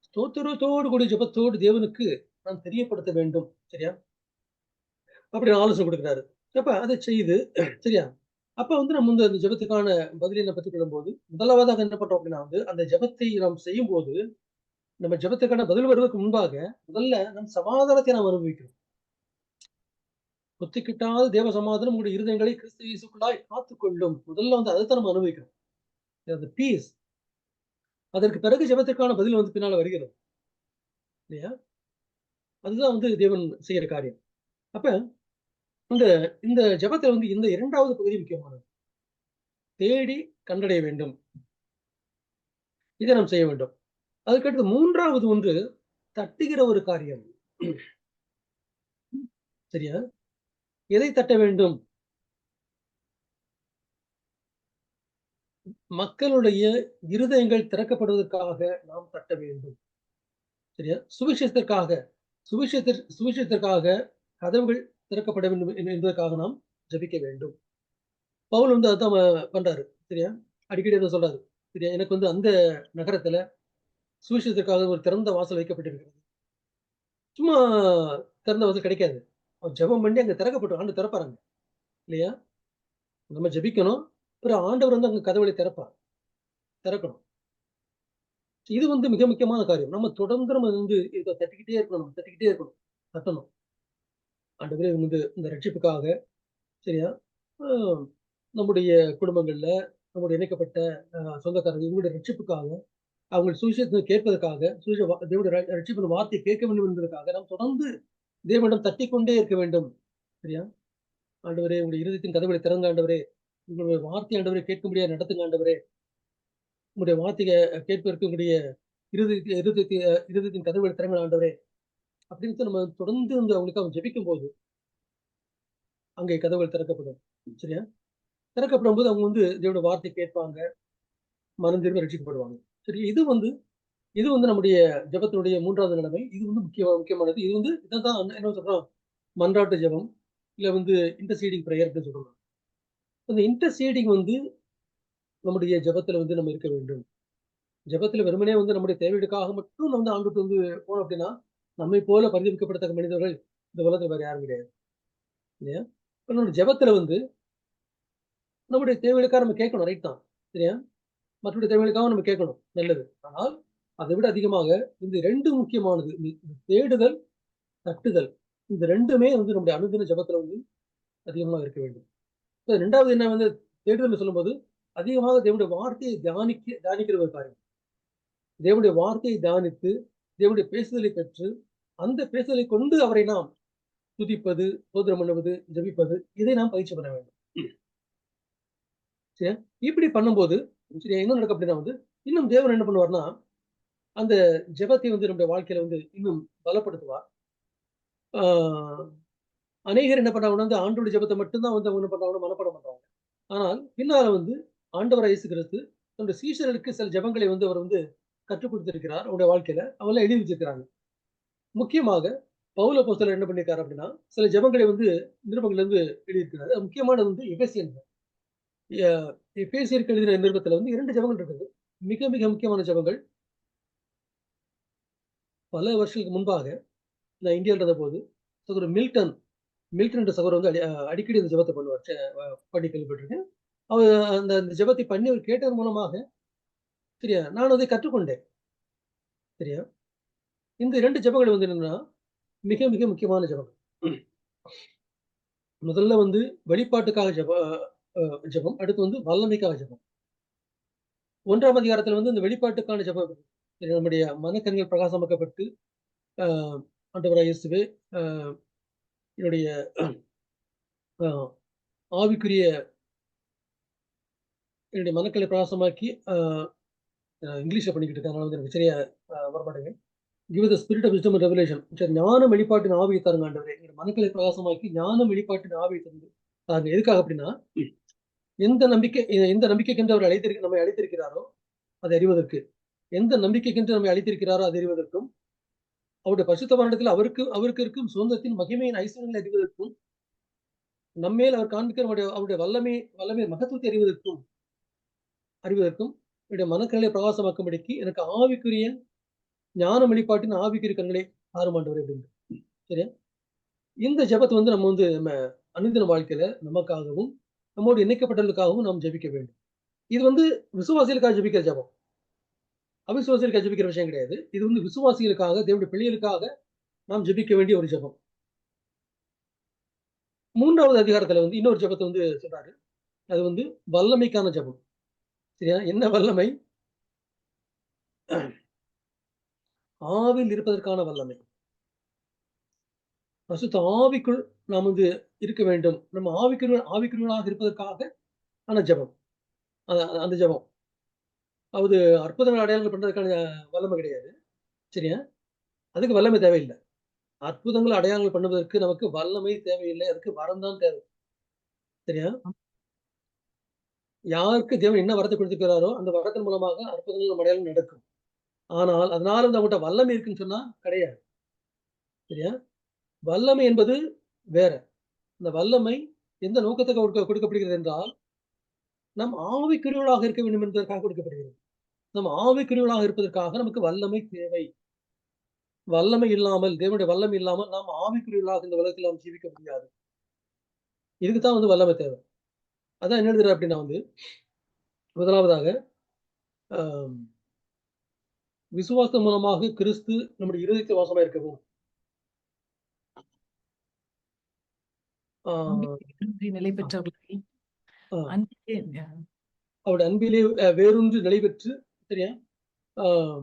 ஸ்தோத்திரத்தோடு கூடிய ஜெபத்தோடு தேவனுக்கு நாம் தெரியப்படுத்த வேண்டும். சரியா? அப்படின்னு ஆலோசனை குடுக்குறாரு. அப்ப அத செய்து சரியா? அப்ப வந்து நம்ம வந்து அந்த ஜெபத்துக்கான பதிலை நம்ம பெற்றுக் கொள்ளும்போது, முதலாவதாக என்ன பண்றோம் அப்படின்னா வந்து, அந்த ஜெபத்தை நாம் செய்யும்போது, நம்ம ஜெபத்துக்கான பதில் வருவதற்கு முன்பாக, முதல்ல நம் சமாதானத்தை நாம் அனுபவிக்கிறோம். "புத்திக்கிட்டாத தேவ சமாதானம் உங்களுடைய இருதயங்களை கிறிஸ்து இயேசுக்குள்ளாய் காத்துக்கொள்ளும்." முதல்ல வந்து அதத்தான் நம்ம அனுபவிக்கிறோம். அந்த பீஸ். அதற்கு பிறகு ஜெபத்திற்கான பதில் வந்து பின்னால வருகிறது. இல்லையா? அதுதான் வந்து தேவன் செய்யற காரியம். அப்ப இந்த இந்த ஜெபத்துல வந்து இந்த 2வது பகுதி முக்கியமானது. தேடி கண்டடைய வேண்டும். இதை நாம் செய்ய வேண்டும். அதுக்கடுத்து 3வது ஒன்று தட்டுகிற ஒரு காரியம். சரியா? எதை தட்ட வேண்டும்? மக்களுடைய இருதயங்கள் திறக்கப்படுவதற்காக நாம் தட்ட வேண்டும். சரியா? சுவிசேஷத்திற்காக கதவுகள் திறக்கப்பட வேண்டும் என்பதற்காக நாம் ஜெபிக்க வேண்டும். பவுல் வந்து அதான் பண்றாரு. சரியா? அடிக்கடி அத சொல்றாரு. சரியா? எனக்கு வந்து அந்த நகரத்துல சுவிசேஷத்திற்காக ஒரு திறந்த வாசல் வைக்கப்பட்டிருக்கிறது. சும்மா திறந்த வாசல் கிடைக்காது. ஜெபம் பண்ணி அங்க திறக்கப்படும். ஆண்டவர் திறப்பாருங்க. இல்லையா? நம்ம ஜெபிக்கணும். பிறகு ஆண்டவர் வந்து அங்க கதவுகளை திறப்பார். திறக்கணும். இது வந்து மிக முக்கியமான காரியம். நம்ம தொடர்ந்து நம்ம வந்து இத தட்டிக்கிட்டே இருக்கணும். நம்ம தட்டிக்கிட்டே இருக்கணும். தட்டணும். ஆண்டவரே வந்து இந்த ரட்சிப்புக்காக சரியா? அ நம்முடைய குடும்பங்கள்ல, நம்முடைய இணைக்கப்பட்ட சொந்தக்காரர்கள் இவங்களுடைய ரட்சிப்புக்காக, அவங்க சுவிசேஷத்தை கேட்பதற்காக, தேவனுடைய ரட்சிப்பின் வார்த்தையை கேட்க வேண்டும் என்பதற்காக நாம் தொடர்ந்து தேவனிடம் தட்டிக்கொண்டே இருக்க வேண்டும். சரியா? ஆண்டவரே, உங்களுடைய இருதயத்தின் கதவுகளை திறங்க ஆண்டவரே. உங்களுடைய வார்த்தை ஆண்டவரே கேட்கும்படியா நடத்துங்க ஆண்டவரே. உங்களுடைய வார்த்தைய கேட்பதற்கு உங்களுடைய இருதயத்தின் கதவுகளை திறங்க ஆண்டவரே. அப்படின்னு நம்ம தொடர்ந்து அவங்களுக்காக ஜெபிக்கும்போது, அங்கே கதவுகள் திறக்கப்படும். சரியா? திறக்கப்படும்போது அவங்க தேவனுடைய வார்த்தை கேட்பாங்க. மனம் திரும்பி ரட்சிக்கப்படுவாங்க. சரி, இது நம்முடைய ஜெபத்தினுடைய 3வது நிலைமை. இது முக்கியமானது. இததான் என்ன சொல்றோம், மன்றாட்டு ஜெபம். இல்ல இன்டர்சீடிங் பிரேயர் அப்படின்னு சொல்றோம். அந்த இன்டர்சீடிங் நம்முடைய ஜெபத்துல நம்ம இருக்க வேண்டும். ஜெபத்துல வெறுமனே நம்முடைய தேவைகளுக்காக மட்டும் ஆண்டுட்டு போனோம் அப்படின்னா, நம்மை போல பரிதபிக்கப்படத்தக்க மனிதர்கள் இந்த உலகத்துல வேற யாரும் கிடையாது. இல்லையா? நம்முடைய ஜெபத்துல நம்முடைய தேவைகளுக்காக நம்ம கேட்கணும். ரைட் தான். சரியா? மற்றவருடைய தேவைகளுக்காக நம்ம கேட்கணும். நல்லது. ஆனால் அதை விட அதிகமாக இந்த 2 முக்கியமானது. இந்த தேடுதல், தட்டுதல். இந்த 2மே நம்முடைய அனுதின ஜெபத்துல அதிகமா இருக்க வேண்டும். 2வது என்ன தேடுதல்னு சொல்லும்போது, அதிகமாக தேவனுடைய வார்த்தையை தியானிக்கிற ஒரு காரியம். தேவனுடைய வார்த்தையை தியானித்து, தேவனுடைய பேசுதலை பெற்று, அந்த பேசுதலை கொண்டு அவரை நாம் துதிப்பது, ஸ்தோத்திரம் பண்ணுவது, ஜெபிப்பது, இதை நாம் பயிற்சி பண்ண வேண்டும். சரியா? இப்படி பண்ணும்போது, சரியா, என்ன நடக்கும் அப்படின்னா இன்னும் தேவன் என்ன பண்ணுவார்னா, அந்த ஜெபத்தை நம்முடைய வாழ்க்கையில இன்னும் பலப்படுத்துவார். ஆ அநேகர் என்ன பண்றாங்கன்னா, ஆண்டவருடைய ஜெபத்தை மட்டும் தான் அவங்க என்ன பண்றாங்க, மனப்பாடம் பண்றாங்க. ஆனால் பின்னால ஆண்டவராகிய இயேசு கிறிஸ்து தன்னுடைய சீஷர்களுக்கு சில ஜெபங்களை அவர் கற்றுக் கொடுத்திருக்கிறார். அவருடைய வாழ்க்கையில அவங்கள எழுதி வச்சிருக்கிறாங்க. முக்கியமாக பவுல் அப்போஸ்தலர் என்ன பண்ணியிருக்காரு அப்படின்னா, சில ஜெபங்களை நிருபங்கள்ல எழுதியிருக்கிறாரு. அது முக்கியமானது எபேசியன். எ எபேசியருக்கு எழுதின நிருபத்துல 2 ஜெபங்கள் இருக்குது. மிக மிக முக்கியமான ஜெபங்கள். பல வருஷங்களுக்கு முன்பாக நான் இந்தியால இருந்தபோது, சகோதரர் மில்டன் என்ற சகோதரர் அடிக்கடி இந்த ஜெபத்தை பண்ணுவார். பண்ணி கேள்விப்பட்டிருக்கேன். அவர் அந்த ஜெபத்தை பண்ணி அவர் கேட்டதன் மூலமாக, சரியா, நான் அதை கற்றுக்கொண்டேன். சரியா? இந்த 2 ஜெபங்கள் என்னன்னா, மிக மிக முக்கியமான ஜெபங்கள். முதல்ல வெளிப்பாட்டுக்காக ஜெபம். அடுத்து வல்லமைக்காக ஜெபம். 1ஆம் அதிகாரத்துல இந்த வெளிப்பாட்டுக்கான ஜெபம். நம்முடைய மனக்கண்கள் பிரகாசமாக்கப்பட்டு, அ ஆண்டவராகிய இயேசுவே, அ என்னுடைய அ ஆவிக்குரிய என்னுடைய மனக்கண்களை பிரகாசமாக்கி, இங்கிலீஷ்ல பண்ணிக்கிட்டு இருக்கேன். அதனால எனக்கு சரியா வரமாட்டேங்குது. Give the spirit of wisdom and revelation. ஞானம் வெளிப்பாட்டின் ஆவியை தாருங்க ஆண்டவரே. என்னுடைய மனக்களை பிரகாசமாக்கி ஞானம் வெளிப்பாட்டின் ஆவியை தாருங்க. எதுக்காக அப்படின்னா, எந்த நம்பிக்கைக்கென்று அவர் நம்மை அழைத்திருக்கிறாரோ அதை அறிவதற்கு. எந்த நம்பிக்கைக்கென்று நம்மை அழைத்திருக்கிறாரோ அதை அறிவதற்கும், அவருடைய பரிசுத்த மரணத்தில் அவருக்கு இருக்கும் சுதந்திரத்தின் மகிமையின் ஐஸ்வர்யங்களை அறிவதற்கும், நம்மேல் அவர் காண்பிக்கிற அவருடைய வல்லமை மகத்துவத்தை அறிவதற்கும் என்னுடைய மனக்கண்களை பிரகாசமாக்கும்படிக்கு எனக்கு ஆவிக்குரிய ஞான வெளிப்பாட்டின் ஆவிக்குரிய கண்களை தாரும் ஆண்டவரே அப்படின்னு. சரியா? இந்த ஜெபத்தை நம்ம அனுதின வாழ்க்கையில நமக்காகவும், நம்மோடு இணைக்கப்பட்டவர்களுக்காகவும் நாம் ஜெபிக்க வேண்டும். இது விசுவாசிகளுக்காக ஜெபிக்கிற ஜெபம். அவிசுவாசிகளுக்காக ஜெபிக்கிற விஷயம் கிடையாது. இது விசுவாசிகளுக்காக, தேவனுடைய பிள்ளைகளுக்காக நாம் ஜெபிக்க வேண்டிய ஒரு ஜெபம். 3வது அதிகாரத்துல இன்னொரு ஜெபத்தை சொல்றாரு. அது வல்லமைக்கான ஜெபம். சரியா? என்ன வல்லமை? ஆவியில் இருப்பதற்கான வல்லமை. பரிசுத்த ஆவிக்குள் நாம் இருக்க வேண்டும். நம்ம ஆவிக்குரியவர்களாக இருப்பதற்காக ஆன ஜெபம். அந்த ஜெபம். அது அற்புதங்கள் அடையாளங்கள் பண்றதுக்கான வல்லமை கிடையாது. சரியா? அதுக்கு வல்லமை தேவையில்ல. அற்புதங்கள் அடையாளங்கள் பண்ணுவதற்கு நமக்கு வல்லமை தேவையில்லை. அதுக்கு வரம் தான் தேவை. சரியா? யாருக்கு தேவன் என்ன வரத்தை கொடுத்திருக்கிறாரோ, அந்த வரத்தின் மூலமாக அற்புதங்கள் அடையாளம் நடக்கும். ஆனால் அதனால அவங்ககிட்ட வல்லமை இருக்குன்னு சொன்னா கிடையாது. சரியா? வல்லமை என்பது வேற. இந்த வல்லமை எந்த நோக்கத்துக்கு கொடுக்கப்படுகிறது என்றால், நம் ஆவிக்குரியவர்களாக இருக்க வேண்டும் என்பதற்காக கொடுக்கப்படுகிறது. நம் ஆவிக்குரியவர்களாக இருப்பதற்காக நமக்கு வல்லமை தேவை. வல்லமை இல்லாமல், தேவனுடைய வல்லமை இல்லாமல் நாம் ஆவிக்குரியவர்களாக இந்த உலகத்தில் நாம் ஜீவிக்க முடியாது. இதுக்கு தான் வல்லமை தேவை. அதான் என்ன எழுதுறார் அப்படின்னா முதலாவதாக, அ விசுவாசம் மூலமாக கிறிஸ்து நம்முடைய இருதயத்தில் வாசமா இருக்கவும். ஆ நிலை பெற்றவர்களை ஆ அன்பிலே அவருடைய அன்பிலே வேரூன்றி நிலை பெற்று, சரியா, ஆஹ்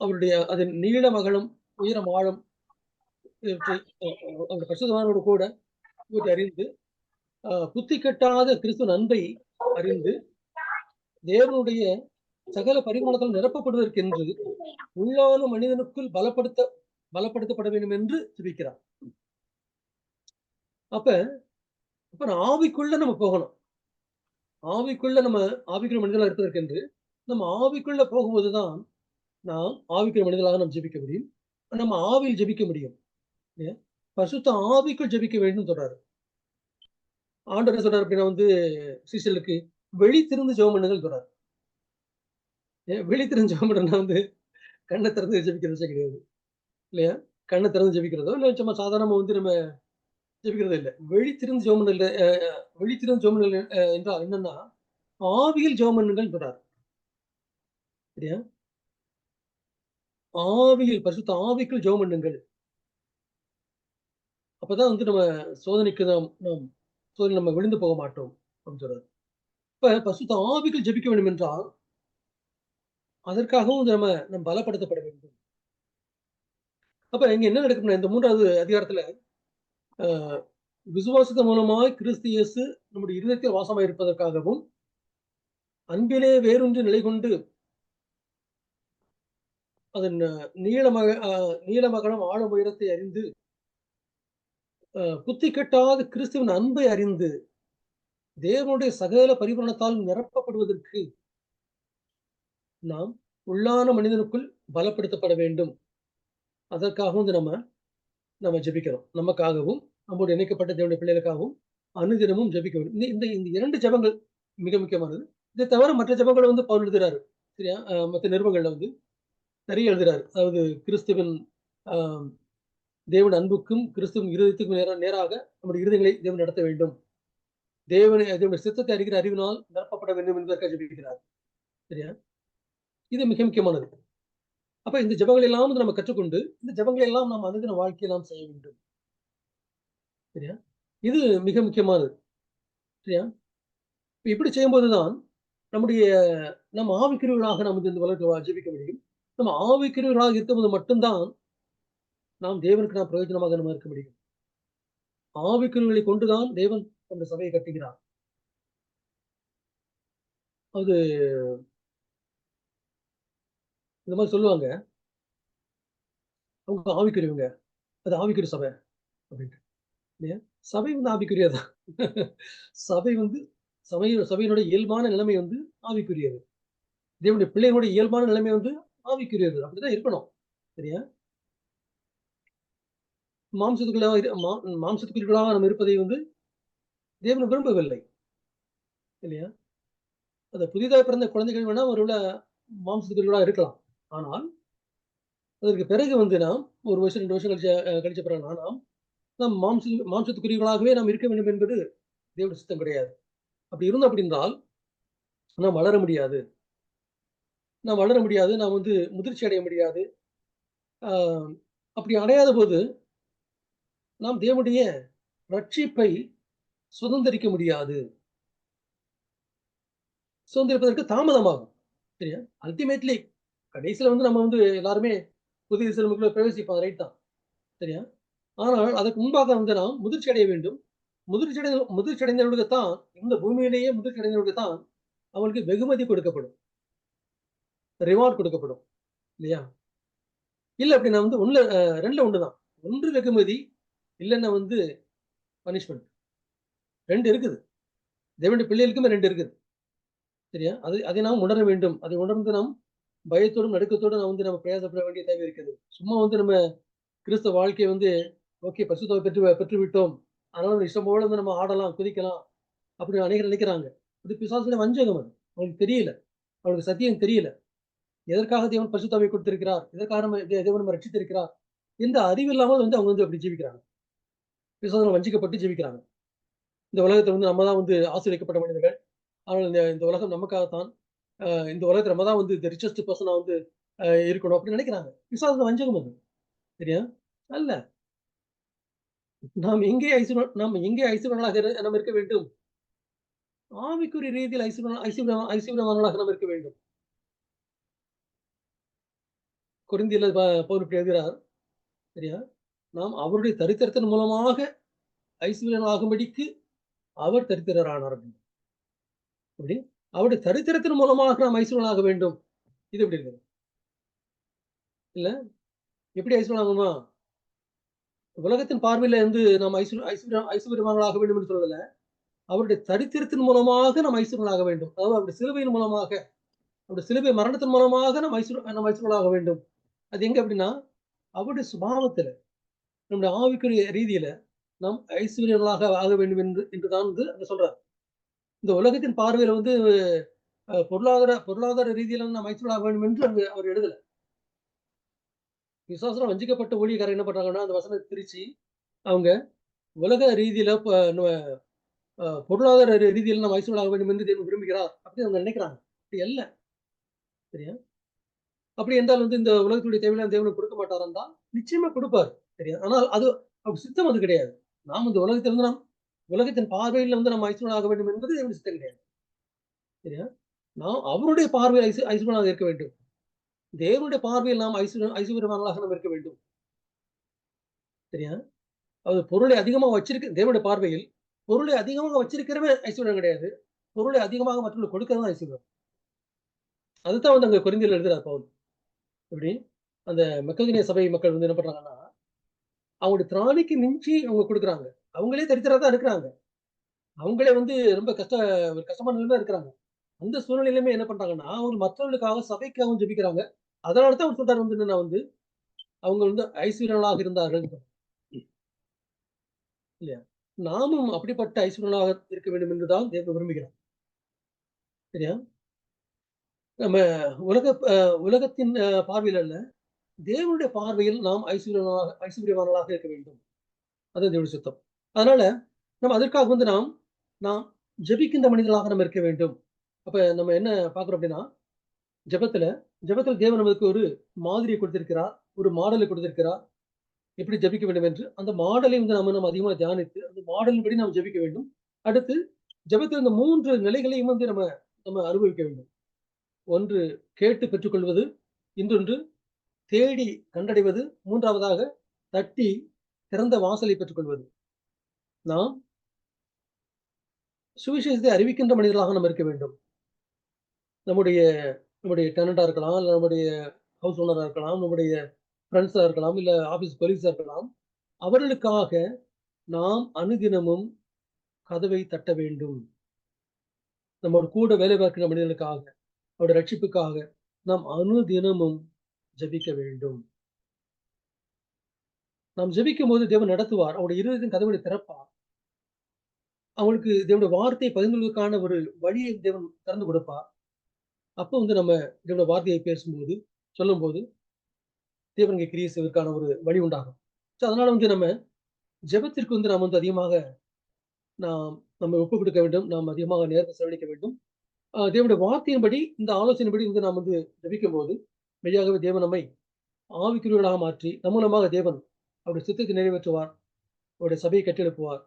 அவருடைய அதன் நீளம் அகலம் உயரம் ஆழம் இவற்றை அவருடைய பரிசுத்தவான்களோடு கூட இவற்றை அறிந்து புத்தி கட்டாத கிறிஸ்துவின் அன்பை அறிந்து தேவனுடைய சகல பரிமாணத்தால் நிரப்பப்படுவதற்கென்று உள்ளான மனிதனுக்குள் பலப்படுத்தப்பட வேண்டும் என்று ஜெபிக்கிறார். அப்ப அப்ப ஆவிக்குள்ள நம்ம போகணும். ஆவிக்குள்ள நம்ம ஆவிக்குள்ள மனிதர்களா இருப்பதற்கென்று நம்ம ஆவிக்குள்ள போகும்போதுதான் நாம் ஆவிக்குள்ள மனிதர்களாக நாம் ஜெபிக்க முடியும். நம்ம ஆவியில் ஜெபிக்க முடியும். பரிசுத்த ஆவிக்குள் ஜெபிக்க வேண்டும் சொல்றாரு. ஆண்டவர் என்ன சொல்றாரு அப்படின்னா வந்து சீசலுக்கு வெளித்திருந்து ஜெபம் பண்ணுங்கள் சொல்றாரு. வெளித்திருந்து ஜெபம் பண்ணா வந்து கண்ணை திறந்து ஜெபிக்கிற விஷயம் கிடையாது இல்லையா? கண்ணை திறந்து ஜெபிக்கிறதோ இல்லை சும்மா சாதாரணமா வந்து நம்ம ஜெபிக்கிறதோ இல்லை. வெளித்திருந்து ஜெபம் பண்ணல வெளித்திருந்து ஜெபம் பண்ணல என்றால் என்னன்னா ஆவியில் ஜெபம் பண்ணுங்கள் சொல்றாரு. சரியா? ஆவியில் பரிசுத்த ஆவிக்குள் ஜெபம் பண்ணுங்கள். அப்பதான் வந்து நம்ம சோதனைக்கு நாம் சோதனை நம்ம விழுந்து போக மாட்டோம் அப்படின்னு சொல்றாரு. இப்ப பரிசுத்த ஆவிக்குள் ஜெபிக்க வேண்டும் என்றால் அதற்காகவும் நம்ம பலப்படுத்தப்பட வேண்டும். அப்ப இங்க என்ன நடக்கும்னா இந்த 3வது அதிகாரத்துல விசுவாசத்தின் மூலமாய் கிறிஸ்து இயேசு நம்முடைய இருதயத்தில் வாசமாய் இருப்பதற்காகவும் அன்பிலே வேறொன்று நிலை கொண்டு அதன் நீளமகலம் ஆழ உயரத்தை அறிந்து புத்தி கெட்டாத கிறிஸ்துவின் அன்பை அறிந்து தேவனுடைய சகல பரிபூரணத்தால் நிரப்பப்படுவதற்கு நாம் உள்ளான மனிதனுக்குள் பலப்படுத்தப்பட வேண்டும். அதற்காகவும் வந்து நம்ம ஜெபிக்கிறோம். நமக்காகவும் நம்முடைய இணைக்கப்பட்ட தேவனுடைய பிள்ளைகளுக்காகவும் அனுதினமும் ஜெபிக்க வேண்டும். இந்த இந்த 2 ஜெபங்கள் மிக முக்கியமானது. இதை தவிர மற்ற ஜெபங்களை வந்து பவுல் எழுதுறாரு. சரியா? மற்ற நிருபங்கள்ல வந்து நிறைய எழுதுறாரு. அதாவது கிறிஸ்துவின் தேவன் அன்புக்கும் கிறிஸ்துவின் இருதயத்துக்கும் நேராக நம்முடைய இருதயங்களை தேவன் நடத்த வேண்டும். தேவனுடைய சித்தத்தை அறிகிற அறிவினால் நிரப்பப்பட வேண்டும் என்பதற்காக ஜெபிக்கிறார். சரியா? இது மிக முக்கியமானது. அப்ப இந்த ஜெபங்கள் எல்லாம் வந்து நம்ம கற்றுக்கொண்டு இந்த ஜெபங்களை எல்லாம் நாம் அனுதின வாழ்க்கையில் நாம் செய்ய வேண்டும். சரியா? இது மிக முக்கியமானது. சரியா? இப்படி செய்யும்போதுதான் நம்முடைய நம்ம ஆவிக்குரியவர்களாக நாம் இந்த உலகத்தில் ஜெபிக்க முடியும். நம்ம ஆவிக்குரியவர்களாக இருக்கும்போது மட்டும்தான் நாம் தேவனுக்கு நாம் பிரயோஜனமாக நம்ம இருக்க முடியும். ஆவிக்குரியவர்களை கொண்டுதான் தேவன் அந்த சபையை கட்டுகிறார். அது இந்த மாதிரி சொல்லுவாங்க. அவங்க ஆவிக்குரியவங்க. அது ஆவிக்குரிய சபை அப்படின்ட்டு. இல்லையா? சபை வந்து ஆவிக்குரியதான். சபை வந்து சபையினுடைய இயல்பான நிலைமை வந்து ஆவிக்குரியது. தேவனுடைய பிள்ளைகளுடைய இயல்பான நிலைமை வந்து ஆவிக்குரியது. அப்படிதான் இருக்கணும். சரியா? மாம்சத்துக்குரியவர்களாக நம்ம இருப்பதை வந்து தேவன் விரும்பவில்லை. இல்லையா? அந்த புதிதாக பிறந்த குழந்தைகள் வேணா ஒருவேளை மாம்சத்துக்குரியவர்களாக இருக்கலாம். ஆனால் அதற்கு பிறகு வந்து நாம் 1 வருஷம் 2 வருஷம் கழிச்ச பிறகு நாம் மாம்சத்துக்குரியவர்களாகவே நாம் இருக்க வேண்டும் என்பது தேவனுடைய சித்தம் கிடையாது. அப்படி இருந்தோம் அப்படின்றால் நாம் வளர முடியாது. நாம் வந்து முதிர்ச்சி அடைய முடியாது. அப்படி அடையாத போது நாம் தேவனுடைய ரட்சிப்பை சுதந்திரிக்க முடியாது. சுதந்திரிப்பதற்கு தாமதமாகும். சரியா? அல்டிமேட்லி கடைசியில வந்து நம்ம வந்து எல்லாருமே புதிய சிறுமுக்குள்ள பிரவேசிப்போம். ரைட் தான். சரியா? ஆனால் அதற்கு முன்பாக வந்து நாம் முதிர்ச்சி அடைய வேண்டும். முதிர்ச்சி அடைந்தவர்களுக்கு தான் இந்த பூமியிலேயே முதிர்ச்சி அடைந்தவர்களுக்கு தான் அவங்களுக்கு வெகுமதி கொடுக்கப்படும். ரிவார்ட் கொடுக்கப்படும். இல்லையா? இல்ல அப்படின்னா வந்து 2ல 1 தான். 1 வெகுமதி இல்லன்னா வந்து பனிஷ்மென்ட். 2 இருக்குது. தேவனுடைய பிள்ளைகளுக்குமே 2 இருக்குது. சரியா? அதை நாம் உணர வேண்டும். அதை உணர்ந்து நாம் பயத்தோடும் நடுக்கத்தோடும் நம்ம பிரயாசப்பட வேண்டிய தேவை இருக்குது. சும்மா வந்து நம்ம கிறிஸ்தவ வாழ்க்கையை வந்து ஓகே பரிசுத்தாவை பெற்று விட்டோம். அதனால இஷ்டம் போல வந்து நம்ம ஆடலாம், குதிக்கலாம் அப்படின்னு அநேகர் நினைக்கிறாங்க. அது பிசாசுடைய வஞ்சகம் அது. அவங்களுக்கு தெரியல. அவங்களுக்கு சத்தியம் தெரியல. எதற்காக தேவன் பரிசுத்தாவை கொடுத்திருக்கிறார்? எதற்காக தேவன் நம்ம ரட்சித்திருக்கிறார்? எந்த அறிவு இல்லாமல் வந்து அவங்க வந்து அப்படி ஜீவிக்கிறாங்க. பிசாசால வஞ்சிக்கப்பட்டு ஜீவிக்கிறாங்க. இந்த உலகத்துல வந்து நம்ம தான் வந்து ஆசீர்வதிக்கப்பட்ட மனிதர்கள். ஆனால் இந்த உலகம் நமக்காகத்தான். இந்த உலகத்துல நம்ம தான் வந்து தி ரிச்சஸ்ட் பெர்சனா வந்து இருக்கணும் அப்படின்னு நினைக்கிறாங்க. பிசாசு வஞ்சகம் அது. சரியா? அல்ல. நாம் எங்கே ஐஸ்வர்யவான்களாக நம்ம இருக்க வேண்டும்? ஆவிக்குரிய ரீதியில் ஐசுவரியவான்களாக நாம் இருக்க வேண்டும். கொரிந்தியர்ல பவுல் இப்படி எழுதுகிறார். சரியா? நாம் அவருடைய தரித்திரத்தின் மூலமாக ஐசுவரியனாகும்படிக்கு அவர் தரித்திரரானார் அப்படின்னு. எப்படி? அவருடைய தரித்திரத்தின் மூலமாக நாம் ஐசுவரியனாக வேண்டும். இது எப்படி இருக்குது? இல்ல? எப்படி ஐசுவரியனாகணுமா? உலகத்தின் பார்வையில இருந்து நாம் ஐசுவரியவான்களாக வேண்டும் என்று சொல்லல. அவருடைய தரித்திரத்தின் மூலமாக நாம் ஐசுவரியனாக வேண்டும். அதாவது அவருடைய சிலுவையின் மூலமாக, அவருடைய சிலுவை மரணத்தின் மூலமாக நாம் ஐசுவரியனாக வேண்டும். அது எங்க அப்படின்னா, அவருடைய சுபாவத்தில, நம்முடைய ஆவிக்குரிய ரீதியில நாம் ஐஸ்வர்யங்களாக ஆக வேண்டும் என்று தான் வந்து அங்க சொல்றார். இந்த உலகத்தின் பார்வையில வந்து பொருளாதார ரீதியில நாம் ஐஸ்வர்யர்களாக வேண்டும் என்று அங்க அவர் எழுதல. விசுவாசத்துல வஞ்சிக்கப்பட்ட ஊழியக்காரர் என்ன பண்றாங்கன்னா, அந்த வசனத்த திரிச்சு, அவங்க உலக ரீதியில பொருளாதார ரீதியில நாம் ஐஸ்வர்யர்களாக வேண்டும் என்று தேவன் விரும்புகிறார். அப்படின்னு அவங்க நினைக்கிறாங்க. அப்படி அல்ல. சரியா? அப்படி என்றால் வந்து இந்த உலகத்துடைய தேவையெல்லாம் தேவனுக்கு கொடுக்க மாட்டாரான்னு தான் நிச்சயமா கொடுப்பாரு. சரியா? ஆனால் அது அப்படி சித்தம் அது கிடையாது. நாம் இந்த உலகத்திலிருந்து உலகத்தின் பார்வையில வந்து நம்ம ஐஸ்வர்யனாக வேண்டும் என்பது தேவனுடைய சித்தம் கிடையாது. சரியா? நாம் அவருடைய பார்வையில் ஐசுவரனாக இருக்க வேண்டும். தேவனுடைய பார்வையில் நாம் ஐசுவரியவான்களாக நாம் இருக்க வேண்டும். சரியா? அது பொருளை அதிகமா தேவனுடைய பார்வையில் பொருளை அதிகமாக வச்சிருக்கிறவன் ஐஸ்வர்யம் கிடையாது. பொருளை அதிகமாக மற்றவர்களுக்கு கொடுக்கிறது தான் ஐஸ்வர்யம். அதுதான் வந்து அங்க கொரிந்தியர்ல எழுதுறார் பவுல். எப்படி? அந்த மக்கெதோனிய சபை மக்கள் வந்து என்ன பண்றாங்கன்னா, அவங்களுடைய திராணிக்கு மிஞ்சி அவங்க குடுக்குறாங்க. அவங்களே தரித்திரரா தான் இருக்கிறாங்க. அவங்களே வந்து ரொம்ப ஒரு கஷ்டமான நிலைமையில இருக்கிறாங்க. அந்த சூழ்நிலையிலுமே என்ன பண்றாங்கன்னா, அவங்க மற்றவர்களுக்காக சபைக்காகவும் ஜெபிக்கிறாங்க. அதனால தான் அவர் சொல்றாரு வந்து என்னன்னா வந்து, அவங்க வந்து ஐஸ்வர்யர்களாக இருந்தார்கள். இல்லையா? நாமும் அப்படிப்பட்ட ஐஸ்வர்யர்களாக இருக்க வேண்டும் என்று தான் தேவன் விரும்புகிறார். சரியா? நம்ம உலக உலகத்தின் பார்வையில் அல்ல, தேவனுடைய பார்வையில் நாம் ஐஸ்வர்யவான்களாக இருக்க வேண்டும். அது தேவனுடைய சித்தம். அதனால நம்ம அதற்காக வந்து நாம் நாம் ஜெபிக்கின்ற மனிதர்களாக நம்ம இருக்க வேண்டும். அப்ப நம்ம என்ன பார்க்கிறோம் அப்படின்னா, ஜெபத்துல ஜெபத்துல தேவன் நமக்கு ஒரு மாதிரியை கொடுத்திருக்கிறார். ஒரு மாடலை கொடுத்திருக்கிறார். எப்படி ஜெபிக்க வேண்டும் என்று அந்த மாடலை வந்து நம்ம அதிகமா தியானித்து அந்த மாடலின்படி நாம் ஜெபிக்க வேண்டும். அடுத்து ஜெபத்தில் இந்த 3 நிலைகளையும் வந்து நம்ம நம்ம அனுபவிக்க வேண்டும். ஒன்று கேட்டு பெற்றுக்கொள்வது, இன்னொன்று தேடி கண்டடைவது, மூன்றாவதாக தட்டி திறந்த வாசலை பெற்றுக்கொள்வது. நாம் சுவிசேஷத்தை அறிவிக்கின்ற மனிதர்களாக நம்ம இருக்க வேண்டும். நம்முடைய நம்முடைய டெனன்ட்டா இருக்கலாம், இல்ல நம்முடைய ஹவுஸ் ஓனரா இருக்கலாம், நம்முடைய ஃபிரெண்ட்ஸா இருக்கலாம், இல்ல ஆபீஸ் கொலீக்ஸா இருக்கலாம். அவர்களுக்காக நாம் அனுதினமும் கதவை தட்ட வேண்டும். நம்மோடு கூட வேலை பார்க்கிற மனிதர்களுக்காக, அவருடைய ரட்சிப்புக்காக நாம் அனுதினமும் ஜெபிக்க வேண்டும். நாம் ஜெபிக்கும்போது தேவன் நடத்துவார். அவருடைய இருதயத்தின் கதவுகளை திறப்பார். அவங்களுக்கு தேவனுடைய வார்த்தையை பகிர்ந்து கொள்வதற்கான ஒரு வழியை தேவன் திறந்து கொடுப்பார். அப்போ வந்து நம்ம தேவனுடைய வார்த்தையை பேசும்போது, சொல்லும்போது, தேவன் இங்கே கிரியை செய்வதற்கான ஒரு வழி உண்டாகும். அதனால வந்து நம்ம ஜெபத்திற்கு வந்து நாம் வந்து அதிகமாக நாம் நம்ம ஒப்புக் கொடுக்க வேண்டும். நாம் அதிகமாக நேரத்தை செலவழிக்க வேண்டும். தேவனுடைய வார்த்தையின்படி, இந்த ஆலோசனையின்படி வந்து நாம் வந்து ஜெபிக்கும்போது, மெய்யாகவே தேவன் நம்மை ஆவிக்குரியவர்களாக மாற்றி, நம் மூலமாக தேவன் அவருடைய சித்தத்தை நிறைவேற்றுவார். அவருடைய சபையை கட்டியெழுப்புவார்.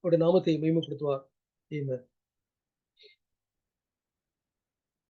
அவருடைய நாமத்தை மகிமைப்படுத்துவார். ஆமென்.